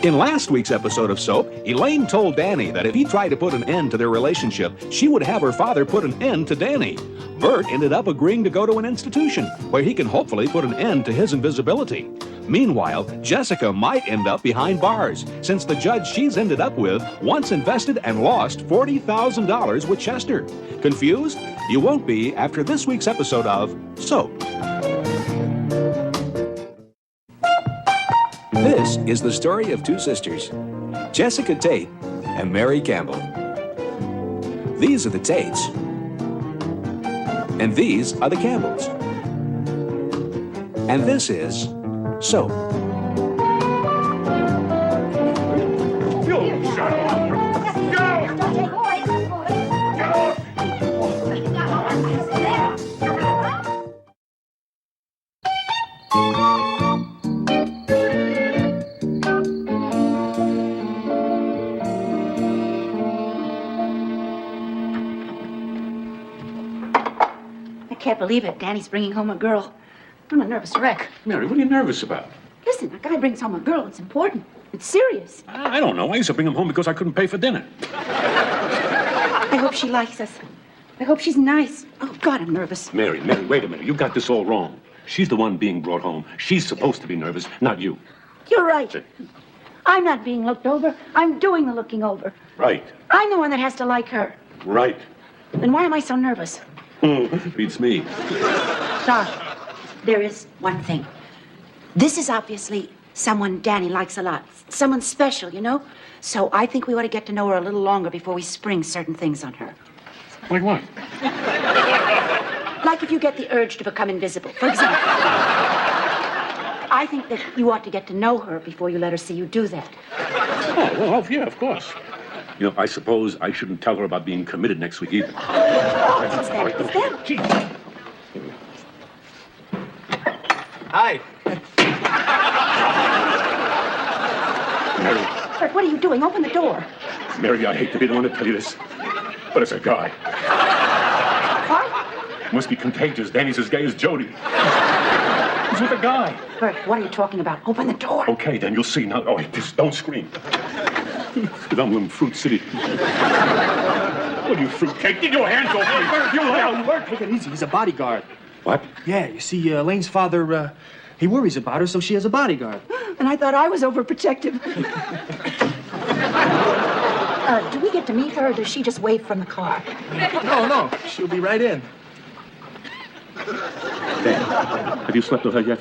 In last week's episode of Soap, Elaine told Danny that if he tried to put an end to their relationship, she would have her father put an end to Danny. Bert ended up agreeing to go to an institution where he can hopefully put an end to his invisibility. Meanwhile, Jessica might end up behind bars, since the judge she's ended up with once invested and lost $40,000 with Chester. Confused? You won't be after this week's episode of Soap. This is the story of two sisters, Jessica Tate and Mary Campbell. These are the Tates, and these are the Campbells. And this is Soap. You shut up! I can't believe it. Danny's bringing home a girl. I'm a nervous wreck. Mary, what are you nervous about? Listen, a guy brings home a girl. It's important. It's serious. I don't know. I used to bring him home because I couldn't pay for dinner. I hope she likes us. I hope she's nice. Oh, God, I'm nervous. Mary, wait a minute. You got this all wrong. She's the one being brought home. She's supposed to be nervous, not you. You're right. I'm not being looked over. I'm doing the looking over. Right. I'm the one that has to like her. Right. Then why am I so nervous? Beats me. Doc, there is one thing. This is obviously someone Danny likes a lot. Someone special, you know? So I think we ought to get to know her a little longer before we spring certain things on her. Like what? Like if you get the urge to become invisible, for example. I think that you ought to get to know her before you let her see you do that. Oh, well, yeah, of course. You know, I suppose I shouldn't tell her about being committed next week either. Oh, it's them. It's them. Gee. Hi. Mary, Bert, what are you doing? Open the door. Mary, I hate to be the one to tell you this, but it's a guy. What? Must be contagious. Danny's as gay as Jody. He's with a guy. Bert, what are you talking about? Open the door. Okay, then you'll see. Now, oh, just don't scream. I'm in Fruit City. What are you, fruitcake? Get your hands off me! Bert, you let Bert, take it easy. He's a bodyguard. What? Yeah, you see, Elaine's father, he worries about her, so she has a bodyguard. And I thought I was overprotective. Do we get to meet her, or does she just wave from the car? No, she'll be right in. Dan, have you slept with her yet?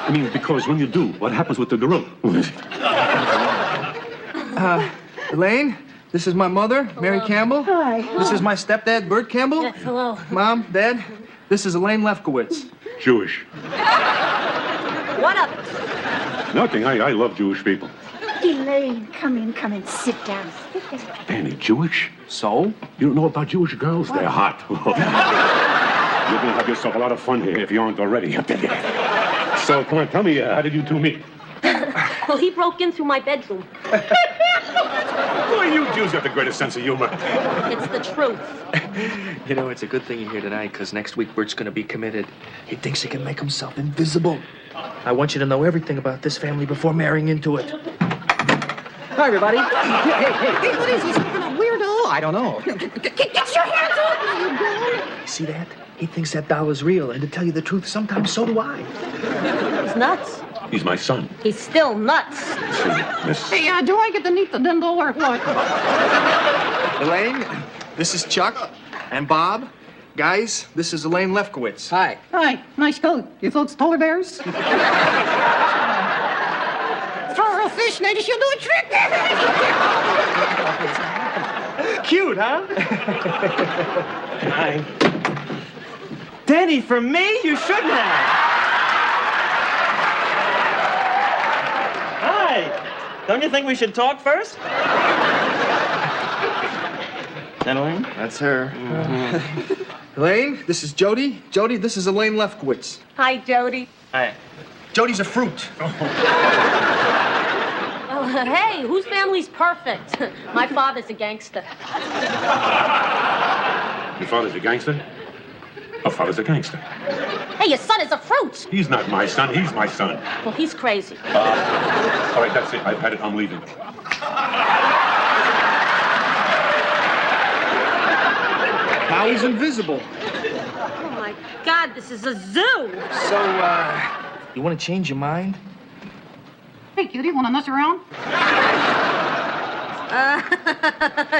I mean, because when you do, what happens with the gorilla? Elaine, this is my mother, Mary Campbell. Hi. This is my stepdad, Bert Campbell. Yes, hello. Mom, Dad, this is Elaine Lefkowitz. Jewish. What up? Nothing. I love Jewish people. Elaine, come in, sit down. Danny, Jewish? So? You don't know about Jewish girls? They're hot. You're going to have yourself a lot of fun here if you aren't already. So, come on, tell me, how did you two meet? Well, he broke in through my bedroom. Boy, you Jews have the greatest sense of humor. It's the truth. You know, it's a good thing you're here tonight, because next week Bert's going to be committed. He thinks he can make himself invisible. I want you to know everything about this family before marrying into it. Hi, everybody. Hey, what is he? Some kind of weirdo? I don't know. Get your hands off me, you goon! See that? He thinks that doll is real, and to tell you the truth, sometimes so do I. He's nuts. He's my son. He's still nuts. Miss... Hey, do I get to meet the dindle or what? Elaine, this is Chuck and Bob. Guys, this is Elaine Lefkowitz. Hi. Hi, nice coat. You folks polar bears? For a fish, maybe she'll do a trick. Cute, huh? Hi. Danny, for me? You shouldn't have. Hi. Don't you think we should talk first? Elaine? That's her. Elaine, this is Jody. Jody, this is Elaine Lefkowitz. Hi, Jody. Hi. Jody's a fruit. Oh, hey, whose family's perfect? My father's a gangster. Your father's a gangster? Our father's a gangster. Hey, Hey, your son is a fruit. He's not my son. He's my son. Well, he's crazy. All right, that's it. I've had it. I'm leaving. Now he's invisible. Oh, my God, this is a zoo. So, you want to change your mind? Hey, cutie, want to mess around?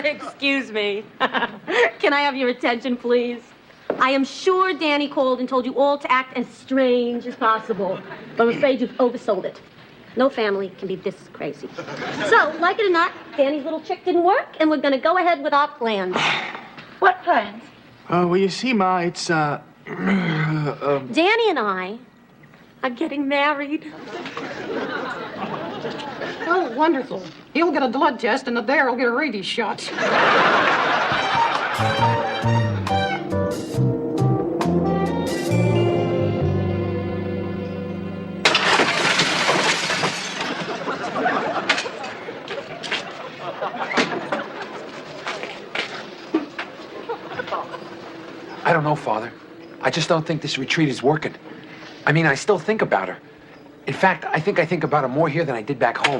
Excuse me. Can I have your attention, please? I am sure Danny called and told you all to act as strange as possible. But I'm afraid you've oversold it. No family can be this crazy. So, like it or not, Danny's little trick didn't work, and we're going to go ahead with our plans. What plans? Well, you see, Ma, it's, Danny and I are getting married. Oh, wonderful. He'll get a blood test, and the bear will get a rabies shot. I don't know, Father. I just don't think this retreat is working. I mean, I still think about her. In fact, I think about her more here than I did back home.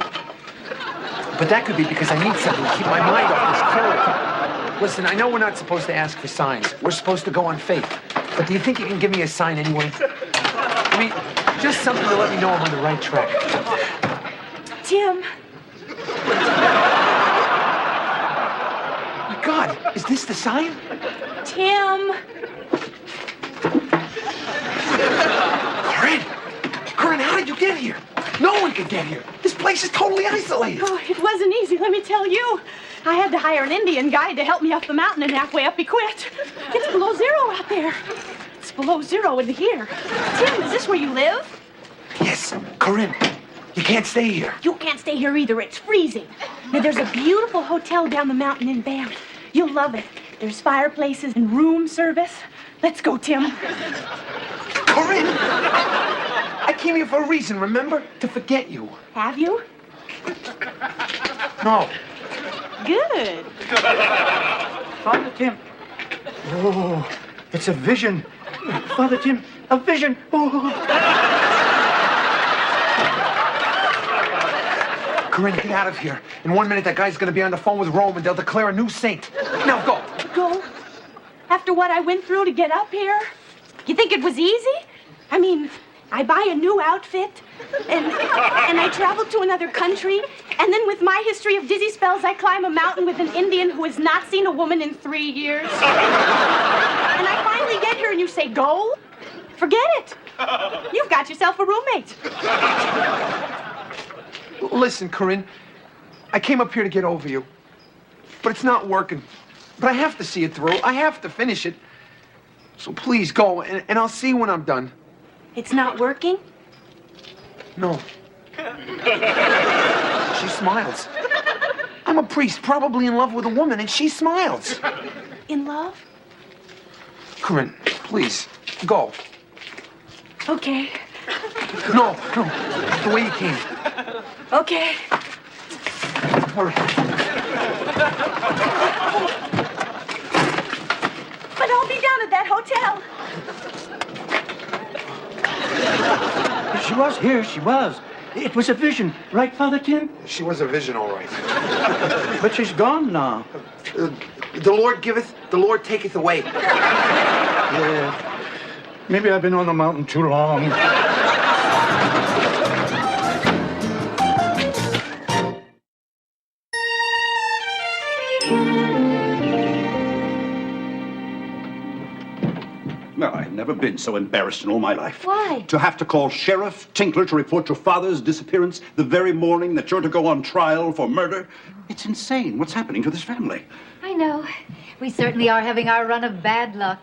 But that could be because I need something to keep my mind off this cold. Listen, I know we're not supposed to ask for signs. We're supposed to go on faith. But do you think you can give me a sign anyway? I mean, just something to let me know I'm on the right track. Tim. My God, is this the sign? Tim. Corinne, how did you get here? No one could get here. This place is totally isolated. Oh, it wasn't easy, let me tell you. I had to hire an Indian guide to help me up the mountain, and halfway up he quit. It's below zero out there. It's below zero in here. Tim, is this where you live? Yes, Corinne, you can't stay here. You can't stay here either. It's freezing. Now, there's a beautiful hotel down the mountain in Banff. You'll love it. There's fireplaces and room service. Let's go, Tim. Corinne! I came here for a reason, remember? To forget you. Have you? No. Good. Father Tim. Oh, it's a vision. Father Tim, a vision. Oh. Corinne, get out of here. In 1 minute, that guy's gonna be on the phone with Rome and they'll declare a new saint. Now go. Go? After what I went through to get up here? You think it was easy? I mean, I buy a new outfit, and I travel to another country, and then with my history of dizzy spells, I climb a mountain with an Indian who has not seen a woman in 3 years. And I finally get here, and you say, go? Forget it. You've got yourself a roommate. Listen, Corinne, I came up here to get over you, but it's not working. But I have to see it through. I have to finish it. So please go, and I'll see you when I'm done. It's not working? No. She smiles. I'm a priest, probably in love with a woman, and she smiles. In love? Corinne, please, go. Okay. No, the way you came. Okay. Hurry. But I'll be down at that hotel. She was here, she was. It was a vision, right, Father Tim? She was a vision, all right. But she's gone now. The Lord giveth, the Lord taketh away. Yeah. Maybe I've been on the mountain too long. Well, I've never been so embarrassed in all my life. Why? To have to call Sheriff Tinkler to report your father's disappearance the very morning that you're to go on trial for murder. It's insane. What's happening to this family? I know. We certainly are having our run of bad luck.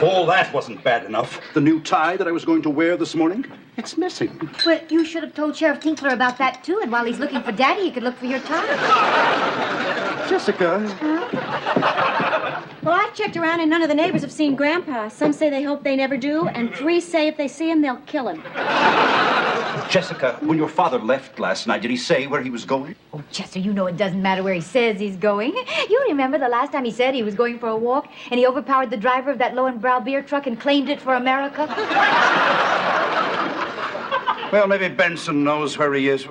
All that wasn't bad enough. The new tie that I was going to wear this morning, it's missing. But you should have told Sheriff Tinkler about that, too, and while he's looking for Daddy, he could look for your tie. Jessica. Well, I've checked around and none of the neighbors have seen Grandpa. Some say they hope they never do, and 3 say if they see him, they'll kill him. Jessica, when your father left last night, did he say where he was going? Oh, Chester, you know it doesn't matter where he says he's going. You remember the last time he said he was going for a walk and he overpowered the driver of that Lowenbrow beer truck and claimed it for America? Well, maybe Benson knows where he is.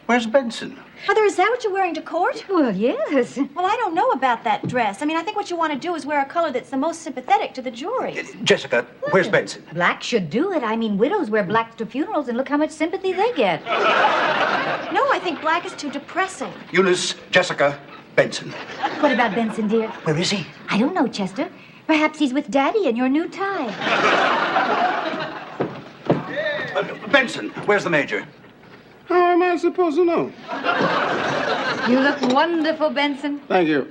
Where's Benson? Mother, is that what you're wearing to court? Well, yes. Well, I don't know about that dress. I mean, I think what you want to do is wear a color that's the most sympathetic to the jury. Jessica, where's Benson? Black should do it. I mean, widows wear blacks to funerals and look how much sympathy they get. No, I think black is too depressing. Eunice, Jessica, Benson. What about Benson, dear? Where is he? I don't know, Chester. Perhaps he's with Daddy in your new tie. Benson, where's the Major? How am I supposed to know? You look wonderful, Benson. Thank you.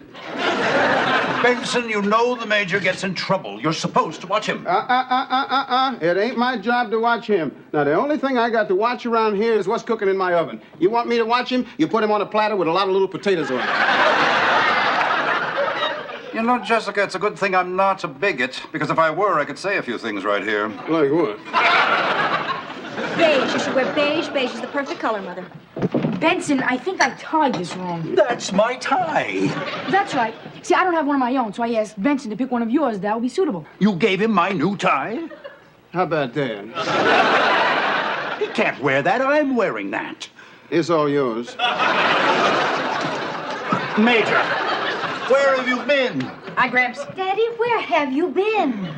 Benson, you know the Major gets in trouble. You're supposed to watch him. It ain't my job to watch him. Now, the only thing I got to watch around here is what's cooking in my oven. You want me to watch him? You put him on a platter with a lot of little potatoes on it. You know, Jessica, it's a good thing I'm not a bigot, because if I were, I could say a few things right here. Like what? Beige. You should wear beige. Beige is the perfect color, Mother. Benson, I think I tied this wrong. That's my tie. That's right. See, I don't have one of my own, so I asked Benson to pick one of yours that would be suitable. You gave him my new tie? How about that? He can't wear that. I'm wearing that. It's all yours. Major, where have you been? Hi, Gramps. Daddy, where have you been?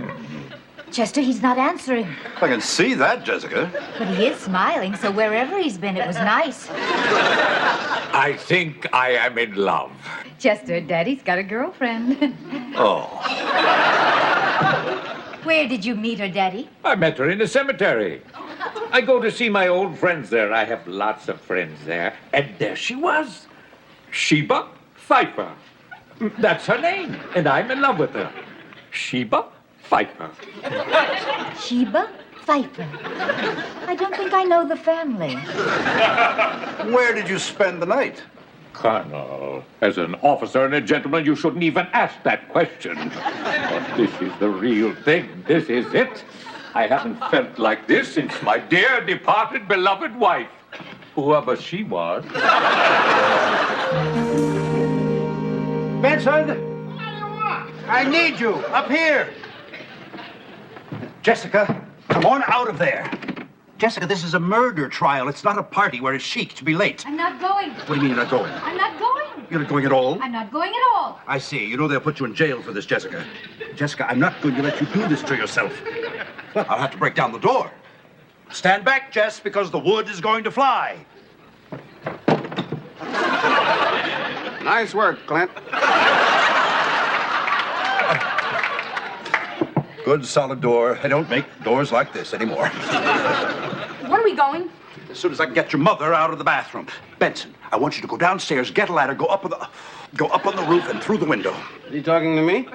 Chester, he's not answering. I can see that, Jessica. But he is smiling, so wherever he's been, it was nice. I think I am in love. Chester, Daddy's got a girlfriend. Oh. Where did you meet her, Daddy? I met her in the cemetery. I go to see my old friends there. I have lots of friends there. And there she was. Sheba Pfeiffer. That's her name. And I'm in love with her. Sheba Pfeiffer. Sheba Pfeiffer. I don't think I know the family. Where did you spend the night? Colonel, as an officer and a gentleman, you shouldn't even ask that question. But this is the real thing. This is it. I haven't felt like this since my dear departed beloved wife, whoever she was. Benson! I need you up here. Jessica, come on out of there. Jessica, this is a murder trial. It's not a party where it's chic to be late. I'm not going. What do you mean you're not going? I'm not going. You're not going at all? I'm not going at all. I see. You know they'll put you in jail for this, Jessica. Jessica, I'm not going to let you do this to yourself. Well, I'll have to break down the door. Stand back, Jess, because the wood is going to fly. Nice work, Clint. Good, solid door. I don't make doors like this anymore. Where are we going? As soon as I can get your mother out of the bathroom. Benson, I want you to go downstairs, get a ladder, go up on the roof and through the window. Are you talking to me?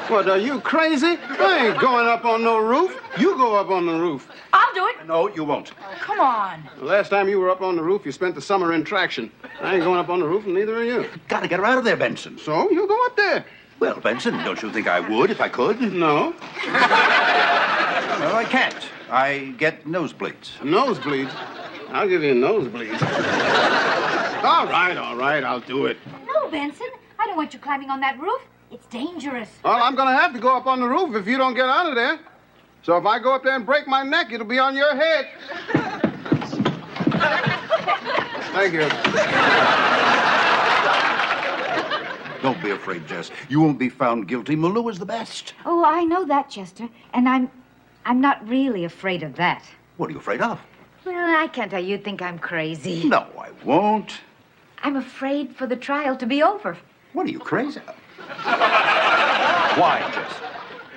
What, are you crazy? I ain't going up on no roof. You go up on the roof. I'll do it. No, you won't. Oh, come on. The last time you were up on the roof, you spent the summer in traction. I ain't going up on the roof, and neither are you. Gotta get her out of there, Benson. So, you go up there. Well, Benson, don't you think I would if I could? No. No, I can't. I get nosebleeds. Nosebleeds? I'll give you nosebleeds. All right, I'll do it. No, Benson. I don't want you climbing on that roof. It's dangerous. Well, I'm going to have to go up on the roof if you don't get out of there. So if I go up there and break my neck, it'll be on your head. Thank you. Don't be afraid, Jess. You won't be found guilty. Malou is the best. Oh, I know that, Chester. And I'm not really afraid of that. What are you afraid of? Well, I can't tell you. Think I'm crazy. No, I won't. I'm afraid for the trial to be over. What are you, crazy? Why, Jess?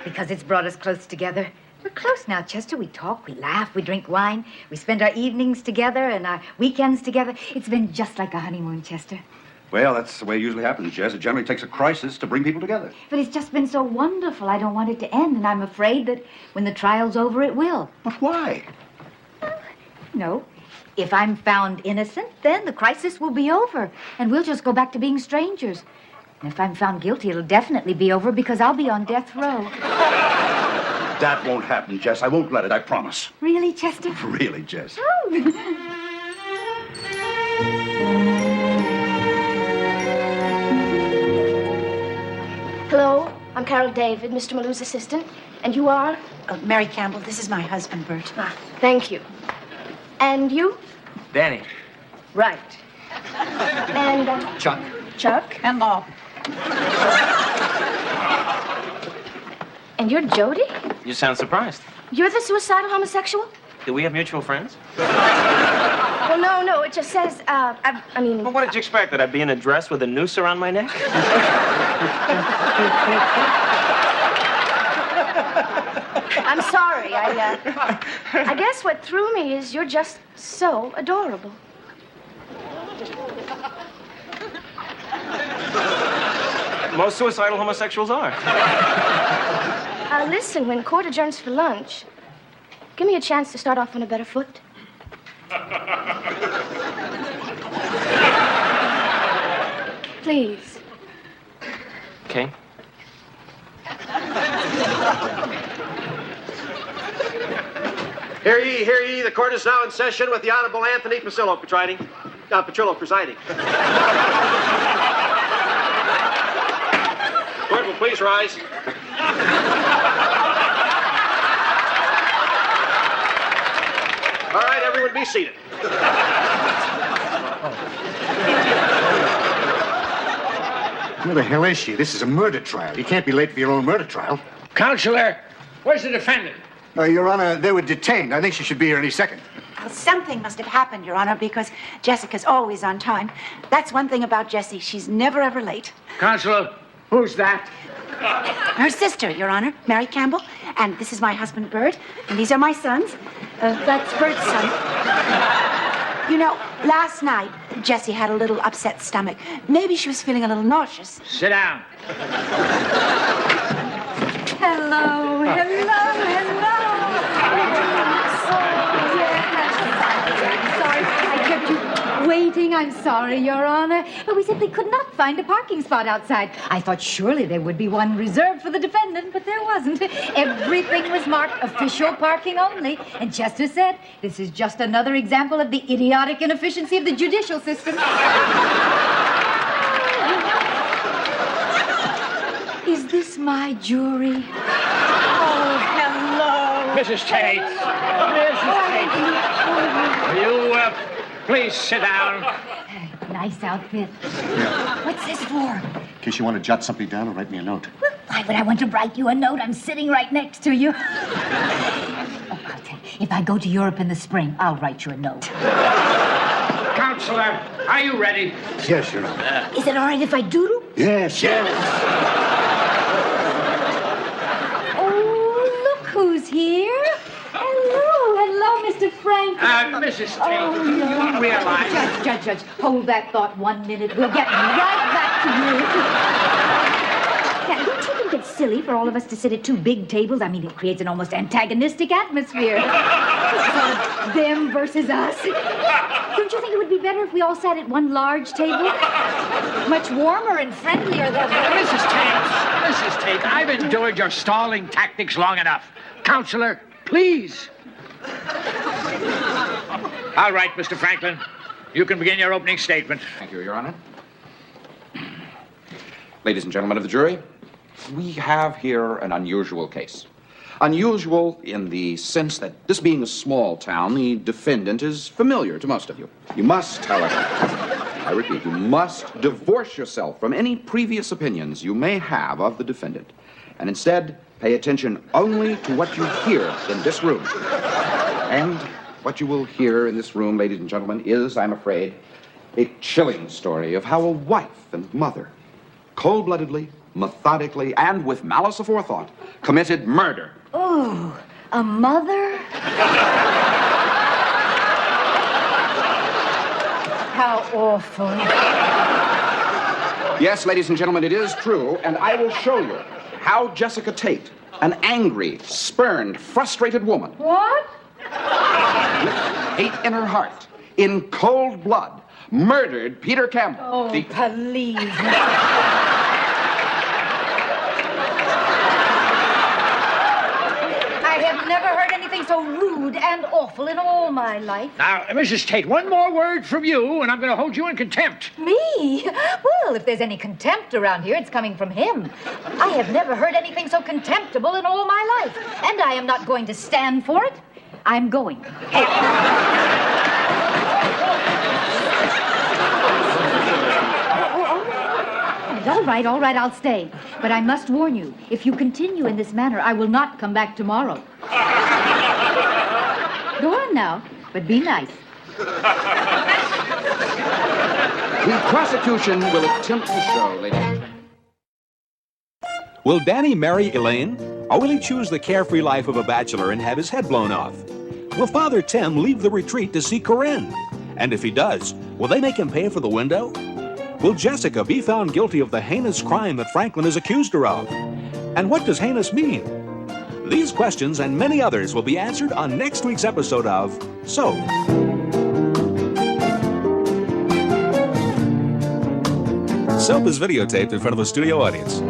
Because it's brought us close together. We're close now, Chester. We talk, we laugh, we drink wine. We spend our evenings together and our weekends together. It's been just like a honeymoon, Chester. Well, that's the way it usually happens, Jess. It generally takes a crisis to bring people together. But it's just been so wonderful. I don't want it to end, and I'm afraid that when the trial's over, it will. But why? No. If I'm found innocent, then the crisis will be over, and we'll just go back to being strangers. And if I'm found guilty, it'll definitely be over because I'll be on death row. That won't happen, Jess. I won't let it, I promise. Really, Chester? Really, Jess. Hello, I'm Carol David, Mr. Maloo's assistant. And you are? Mary Campbell. This is my husband, Bert. Ah, thank you. And you? Danny. Right. And, Chuck. Chuck? Hello. And you're Jody? You sound surprised. You're the suicidal homosexual? Do we have mutual friends? Well, no, it just says, I mean... Well, what did you expect? That I'd be in a dress with a noose around my neck? I'm sorry. I guess what threw me is you're just so adorable. Most suicidal homosexuals are. Listen, when court adjourns for lunch, give me a chance to start off on a better foot. Please. Okay. Hear ye, the court is now in session with the Honorable Anthony Petrillo presiding. Court will please rise. All right, everyone be seated. Where the hell is she? This is a murder trial. You can't be late for your own murder trial. Counselor, where's the defendant? Your Honor, they were detained. I think she should be here any second. Well, something must have happened, Your Honor, because Jessica's always on time. That's one thing about Jessie. She's never, ever late. Counselor, who's that? Her sister, Your Honor, Mary Campbell. And this is my husband, Bert. And these are my sons. That's Bert's son. You know, last night, Jessie had a little upset stomach. Maybe she was feeling a little nauseous. Sit down. Hello. Sorry, I kept you waiting. I'm sorry, Your Honor. But we simply could not find a parking spot outside. I thought surely there would be one reserved for the defendant, but there wasn't. Everything was marked official parking only. And Chester said, this is just another example of the idiotic inefficiency of the judicial system. Is this my jury? Oh, hello. Mrs. Tate. Mrs. Tate. Will you, please sit down? Nice outfit. What's this for? In case you want to jot something down or write me a note. Well, why would I want to write you a note? I'm sitting right next to you. Oh, I'll tell you. If I go to Europe in the spring, I'll write you a note. Counselor, are you ready? Yes, Your Honor. Is it all right if I doodle? Yes. Oh, look who's here. Hello, Mr. Franklin. Mrs. Tate, do you realize... Judge, hold that thought 1 minute. We'll get right back to you. Now, don't you think it's silly for all of us to sit at two big tables? I mean, it creates an almost antagonistic atmosphere. Sort of them versus us. Don't you think it would be better if we all sat at one large table? Much warmer and friendlier than... Mrs. Tate, I've endured your stalling tactics long enough. Counselor, please. All right, Mr. Franklin. You can begin your opening statement. Thank you, Your Honor. Ladies and gentlemen of the jury, we have here an unusual case. Unusual in the sense that this being a small town, the defendant is familiar to most of you. You must, however, I repeat, you must divorce yourself from any previous opinions you may have of the defendant, and instead pay attention only to what you hear in this room. And what you will hear in this room, ladies and gentlemen, is, I'm afraid, a chilling story of how a wife and mother, cold-bloodedly, methodically, and with malice aforethought, committed murder. Oh, a mother? How awful. Yes, ladies and gentlemen, it is true, and I will show you how Jessica Tate, an angry, spurned, frustrated woman, What? with hate in her heart, in cold blood, murdered Peter Campbell. Oh, please. never heard anything so rude and awful in all my life. Now, Mrs. Tate, one more word from you, and I'm going to hold you in contempt. Me? Well, if there's any contempt around here, it's coming from him. I have never heard anything so contemptible in all my life, and I am not going to stand for it. I'm going. All right, I'll stay. But I must warn you, if you continue in this manner, I will not come back tomorrow. Go on now, but be nice. The prosecution will attempt to show, ladies and gentlemen. Will Danny marry Elaine? Or will he choose the carefree life of a bachelor and have his head blown off? Will Father Tim leave the retreat to see Corinne? And if he does, will they make him pay for the window? Will Jessica be found guilty of the heinous crime that Franklin has accused her of? And what does heinous mean? These questions and many others will be answered on next week's episode of Soap. Soap is videotaped in front of a studio audience.